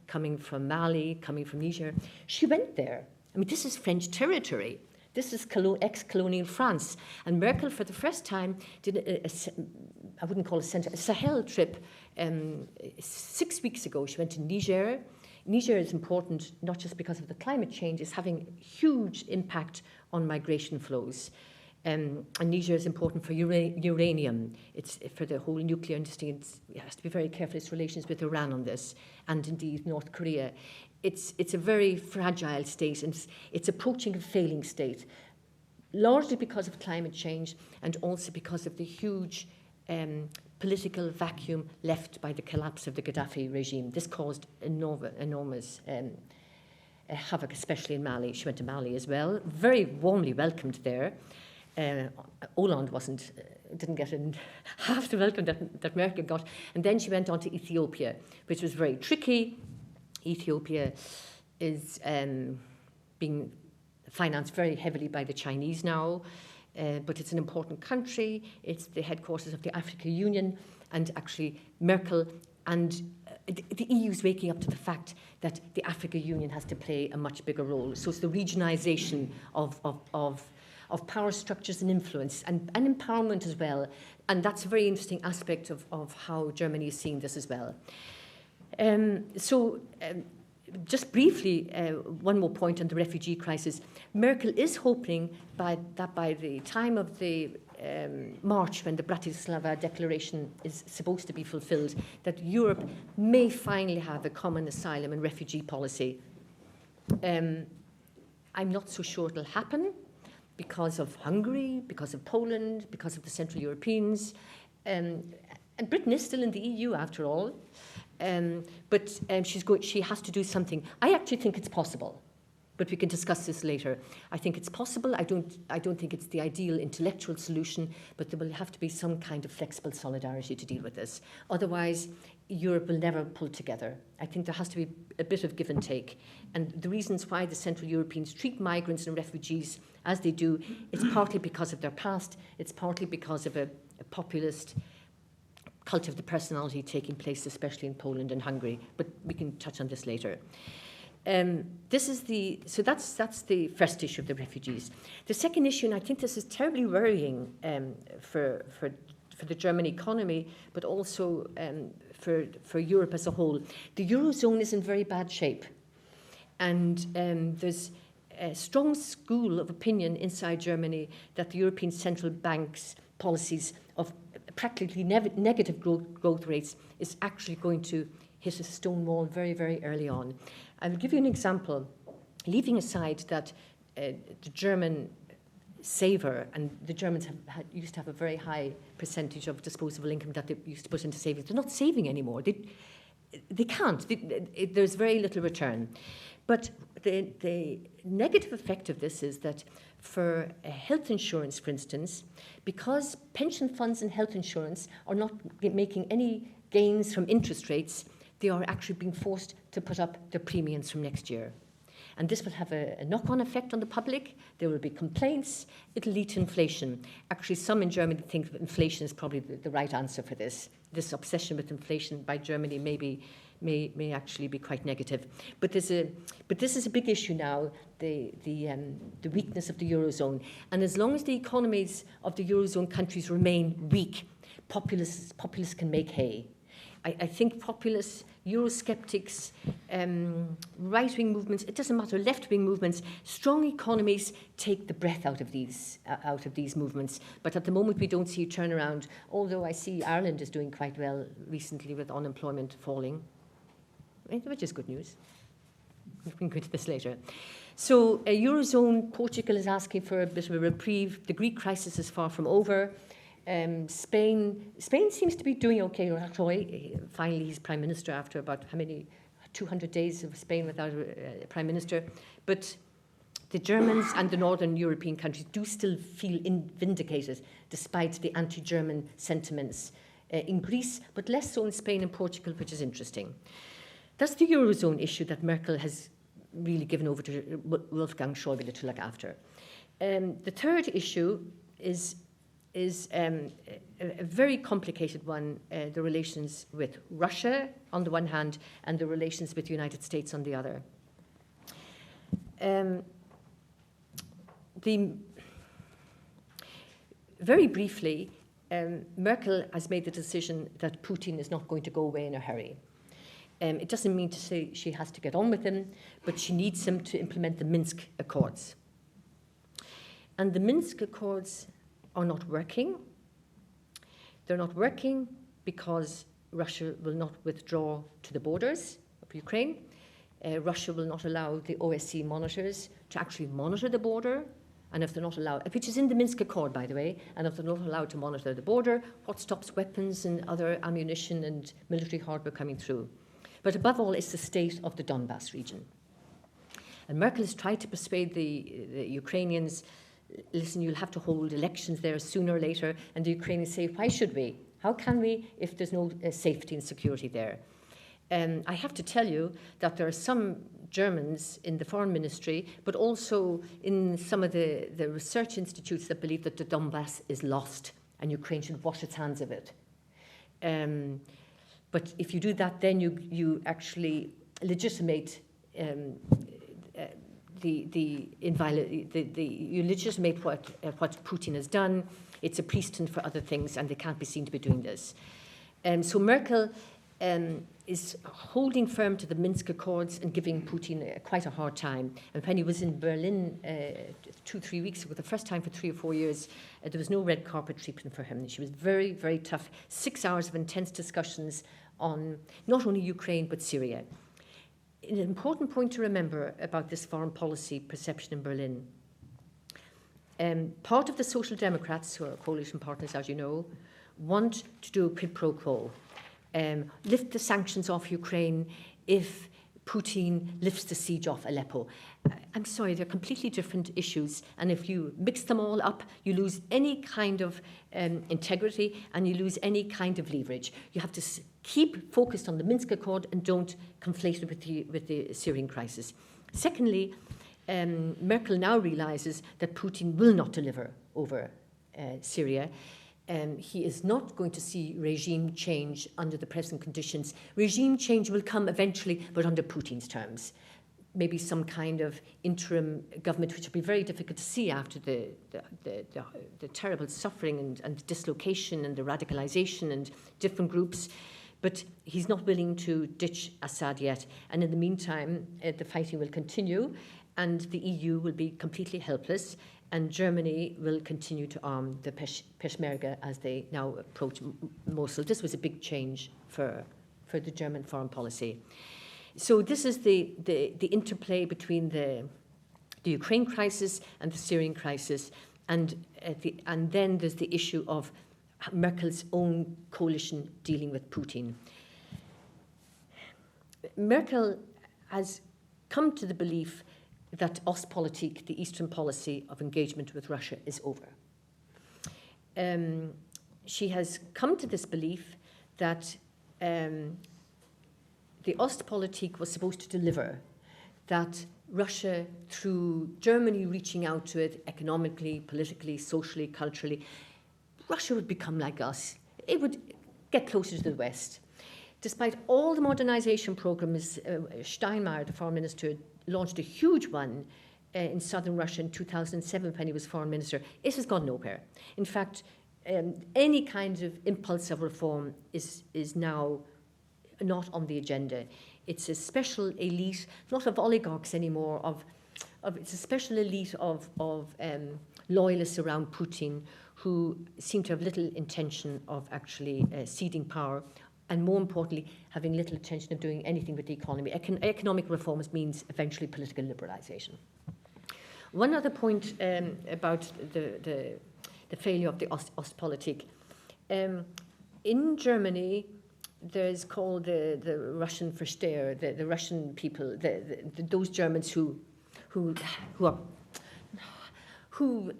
coming from Mali, coming from Niger. She went there. I mean, this is French territory. This is ex-colonial France. And Merkel, for the first time, did I wouldn't call it a Sahel trip 6 weeks ago. She went to Niger. Niger is important not just because of the climate change, it's having huge impact on migration flows. And Niger is important for uranium. It's for the whole nuclear industry. It has to be very careful its relations with Iran on this, and indeed North Korea. It's a very fragile state, and it's approaching a failing state, largely because of climate change and also because of the huge political vacuum left by the collapse of the Gaddafi regime. This caused enormous havoc, especially in Mali. She went to Mali as well, very warmly welcomed there. Hollande didn't get half the welcome that Merkel got. And then she went on to Ethiopia, which was very tricky. Ethiopia is being financed very heavily by the Chinese now, but it's an important country. It's the headquarters of the African Union, and actually Merkel and the EU is waking up to the fact that the African Union has to play a much bigger role. So it's the regionalization of power structures and influence and empowerment as well. And that's a very interesting aspect of how Germany is seeing this as well. Just briefly, one more point on the refugee crisis. Merkel is hoping that by the time of the March, when the Bratislava Declaration is supposed to be fulfilled, that Europe may finally have a common asylum and refugee policy. I'm not so sure it'll happen because of Hungary, because of Poland, because of the Central Europeans. And Britain is still in the EU after all. But she has to do something. I actually think it's possible, but we can discuss this later. I think it's possible. I don't think it's the ideal intellectual solution, but there will have to be some kind of flexible solidarity to deal with this. Otherwise, Europe will never pull together. I think there has to be a bit of give and take. And the reasons why the Central Europeans treat migrants and refugees as they do, it's partly because of their past, it's partly because of a populist cult of the personality taking place, especially in Poland and Hungary. But we can touch on this later. That's the first issue of the refugees. The second issue, and I think this is terribly worrying for the German economy, but also for Europe as a whole. The Eurozone is in very bad shape. And there's a strong school of opinion inside Germany that the European Central Bank's policies of practically negative growth rates is actually going to hit a stone wall very, very early on. I will give you an example, leaving aside that the German saver, and the Germans used to have a very high percentage of disposable income that they used to put into savings. They're not saving anymore. They can't. There's very little return. But the negative effect of this is that for health insurance, for instance, because pension funds and health insurance are not making any gains from interest rates, they are actually being forced to put up their premiums from next year. And this will have a knock-on effect on the public. There will be complaints. It'll lead to inflation. Actually, some in Germany think that inflation is probably the right answer for this. This obsession with inflation by Germany may actually be quite negative. But this is a big issue now, the weakness of the Eurozone. And as long as the economies of the Eurozone countries remain weak, populists can make hay. I think populists, Eurosceptics, right-wing movements, it doesn't matter, left-wing movements, strong economies take the breath out of these movements. But at the moment, we don't see a turnaround, although I see Ireland is doing quite well recently with unemployment falling, which is good news. We can go into this later. So Eurozone, Portugal is asking for a bit of a reprieve. The Greek crisis is far from over. Spain seems to be doing okay. Rajoy, finally he's Prime Minister after about 200 days of Spain without a Prime Minister. But the Germans and the Northern European countries do still feel vindicated despite the anti-German sentiments in Greece, but less so in Spain and Portugal, which is interesting. That's the Eurozone issue that Merkel has really given over to Wolfgang Schäuble to look after. The third issue is is a very complicated one, the relations with Russia on the one hand and the relations with the United States on the other. Very briefly, Merkel has made the decision that Putin is not going to go away in a hurry. It doesn't mean to say she has to get on with him, but she needs him to implement the Minsk Accords. And the Minsk Accords are not working. They're not working because Russia will not withdraw to the borders of Ukraine. Russia will not allow the OSCE monitors to actually monitor the border. And if they're not allowed, which is in the Minsk Accord, by the way, and if they're not allowed to monitor the border, what stops weapons and other ammunition and military hardware coming through? But above all, it's the state of the Donbass region. And Merkel has tried to persuade the Ukrainians, listen, you'll have to hold elections there sooner or later. And the Ukrainians say, why should we? How can we if there's no safety and security there? I have to tell you that there are some Germans in the foreign ministry, but also in some of the research institutes that believe that the Donbass is lost and Ukraine should wash its hands of it. But if you do that, then you actually legitimate you legitimate what Putin has done. It's a precedent for other things, and they can't be seen to be doing this. So Merkel is holding firm to the Minsk Accords and giving Putin quite a hard time. And when he was in Berlin 2-3 weeks ago, the first time for 3 or 4 years, there was no red carpet treatment for him. She was very, very tough. 6 hours of intense discussions on not only Ukraine, but Syria. An important point to remember about this foreign policy perception in Berlin. Part of the Social Democrats, who are coalition partners, as you know, want to do a quid pro quo. Lift the sanctions off Ukraine if Putin lifts the siege off Aleppo. I'm sorry, they're completely different issues. And if you mix them all up, you lose any kind of integrity and you lose any kind of leverage. You have to keep focused on the Minsk Accord and don't conflate it with the Syrian crisis. Secondly, Merkel now realizes that Putin will not deliver over Syria. He is not going to see regime change under the present conditions. Regime change will come eventually, but under Putin's terms. Maybe some kind of interim government, which will be very difficult to see after the terrible suffering and dislocation and the radicalization and different groups. But he's not willing to ditch Assad yet. And in the meantime, the fighting will continue, and the EU will be completely helpless. And Germany will continue to arm the Peshmerga as they now approach Mosul. This was a big change for the German foreign policy. So this is the interplay between the Ukraine crisis and the Syrian crisis. And then there's the issue of Merkel's own coalition dealing with Putin. Merkel has come to the belief that Ostpolitik, the Eastern policy of engagement with Russia, is over. She has come to this belief that the Ostpolitik was supposed to deliver, that Russia, through Germany reaching out to it economically, politically, socially, culturally, Russia would become like us. It would get closer to the West. Despite all the modernization programs, Steinmeier, the foreign minister, launched a huge one in southern Russia in 2007 when he was foreign minister. It has gone nowhere. In fact, any kind of impulse of reform is now not on the agenda. It's a special elite, not of oligarchs anymore, it's a special elite of loyalists around Putin who seem to have little intention of actually ceding power, and more importantly, having little intention of doing anything with the economy. Economic reforms means eventually political liberalization. One other point about the failure of the Ostpolitik. In Germany, there's called the Russian Versteher, the Russian people, those Germans who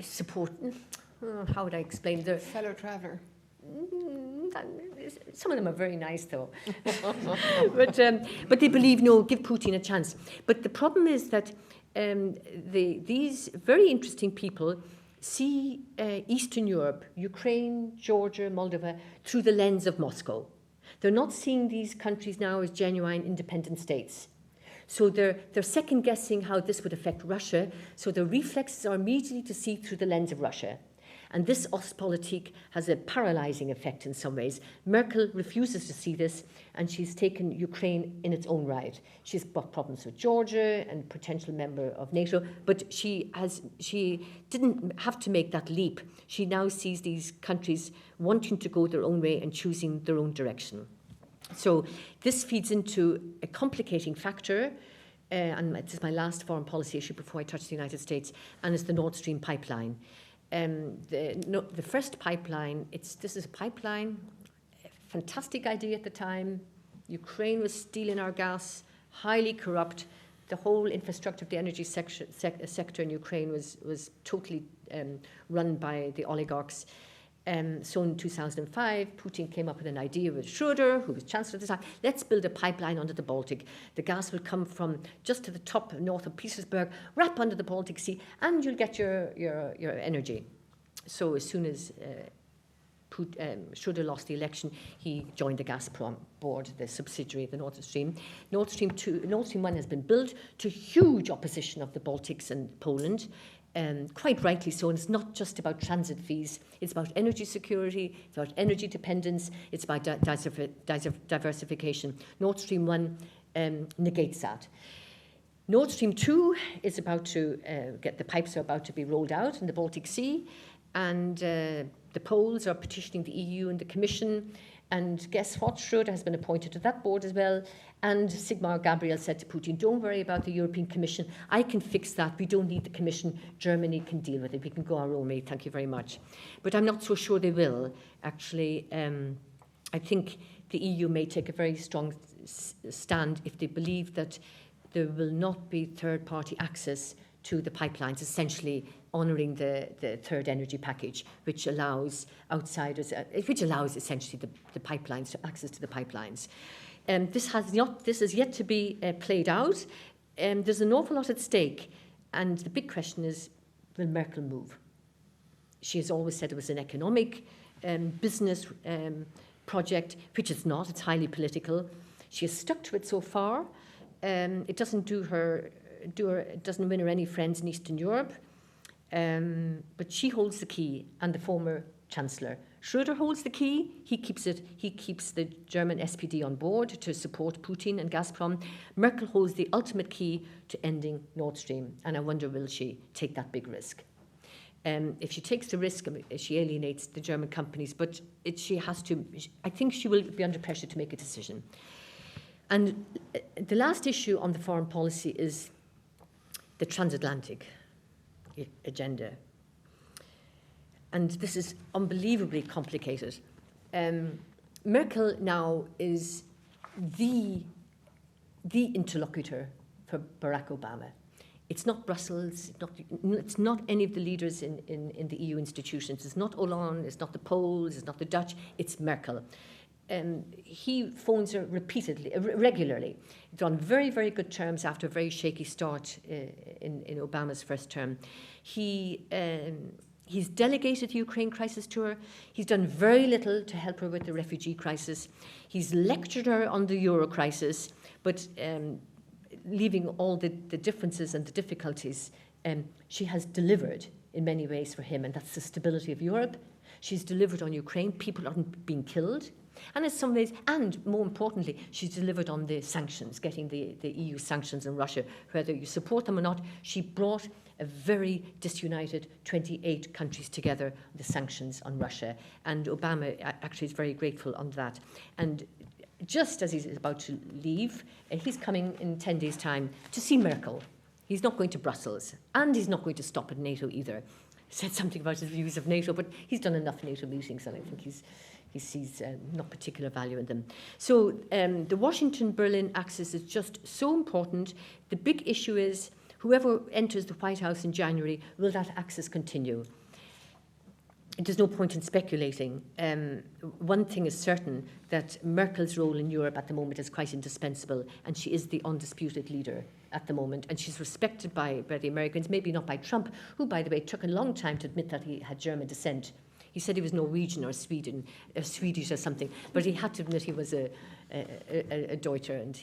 support, how would I explain? The fellow traveler. Some of them are very nice, though. but they believe, no, give Putin a chance. But the problem is that these very interesting people see Eastern Europe, Ukraine, Georgia, Moldova, through the lens of Moscow. They're not seeing these countries now as genuine independent states. So they're second-guessing how this would affect Russia, so their reflexes are immediately to see through the lens of Russia. And this Ostpolitik has a paralyzing effect in some ways. Merkel refuses to see this, and she's taken Ukraine in its own right. She's got problems with Georgia and potential member of NATO, but she didn't have to make that leap. She now sees these countries wanting to go their own way and choosing their own direction. So this feeds into a complicating factor, and this is my last foreign policy issue before I touch the United States, and it's the Nord Stream pipeline. The first pipeline, this is a pipeline, a fantastic idea at the time. Ukraine was stealing our gas, highly corrupt. The whole infrastructure of the energy sector in Ukraine was totally run by the oligarchs. So in 2005, Putin came up with an idea with Schröder, who was Chancellor at the time. Let's build a pipeline under the Baltic. The gas will come from just to the top north of Petersburg, wrap under the Baltic Sea, and you'll get your energy. So as soon as Schröder lost the election, he joined the Gazprom board, the subsidiary of the Nord Stream. Nord Stream 1 has been built to huge opposition of the Baltics and Poland. Quite rightly so, and it's not just about transit fees. It's about energy security, it's about energy dependence, it's about diversification. Nord Stream 1 negates that. Nord Stream 2 is about to the pipes are about to be rolled out in the Baltic Sea, and the Poles are petitioning the EU and the Commission. And guess what? Schröder has been appointed to that board as well. And Sigmar Gabriel said to Putin, don't worry about the European Commission. I can fix that. We don't need the Commission. Germany can deal with it. We can go our own way. Thank you very much. But I'm not so sure they will. Actually, I think the EU may take a very strong stand if they believe that there will not be third-party access to the pipelines, essentially honouring the third energy package, which allows outsiders, which allows essentially the pipelines to access to the pipelines. This is yet to be played out. There's an awful lot at stake, and the big question is, will Merkel move? She has always said it was an economic business project, which it's not. It's highly political. She has stuck to it so far. It doesn't it doesn't win her any friends in Eastern Europe, but she holds the key, and the former Chancellor. Schröder holds the key. He keeps the German SPD on board to support Putin and Gazprom. Merkel holds the ultimate key to ending Nord Stream, and I wonder, will she take that big risk? If she takes the risk, she alienates the German companies, but she has to. I think she will be under pressure to make a decision. And the last issue on the foreign policy is the transatlantic agenda. And this is unbelievably complicated. Merkel now is the interlocutor for Barack Obama. It's not Brussels, it's not any of the leaders in the EU institutions. It's not Hollande, it's not the Poles, it's not the Dutch, it's Merkel. He phones her regularly. He's on very, very good terms after a very shaky start in Obama's first term. He's delegated the Ukraine crisis to her. He's done very little to help her with the refugee crisis. He's lectured her on the euro crisis, but leaving all the differences and the difficulties, she has delivered in many ways for him, and that's the stability of Europe. She's delivered on Ukraine. People aren't being killed. And in some ways, and more importantly, she's delivered on the sanctions, getting the EU sanctions on Russia, whether you support them or not. She brought a very disunited 28 countries together, the sanctions on Russia. And Obama actually is very grateful on that. And just as he's about to leave, he's coming in 10 days' time to see Merkel. He's not going to Brussels, and he's not going to stop at NATO either. He said something about his views of NATO, but he's done enough NATO meetings, and I think he sees not particular value in them. So the Washington-Berlin axis is just so important. The big issue is, whoever enters the White House in January, will that axis continue? there's no point in speculating. One thing is certain, that Merkel's role in Europe at the moment is quite indispensable, and she is the undisputed leader at the moment, and she's respected by the Americans, maybe not by Trump, who, by the way, took a long time to admit that he had German descent. He said he was Norwegian or Swedish or something, but he had to admit he was a Deutscher, and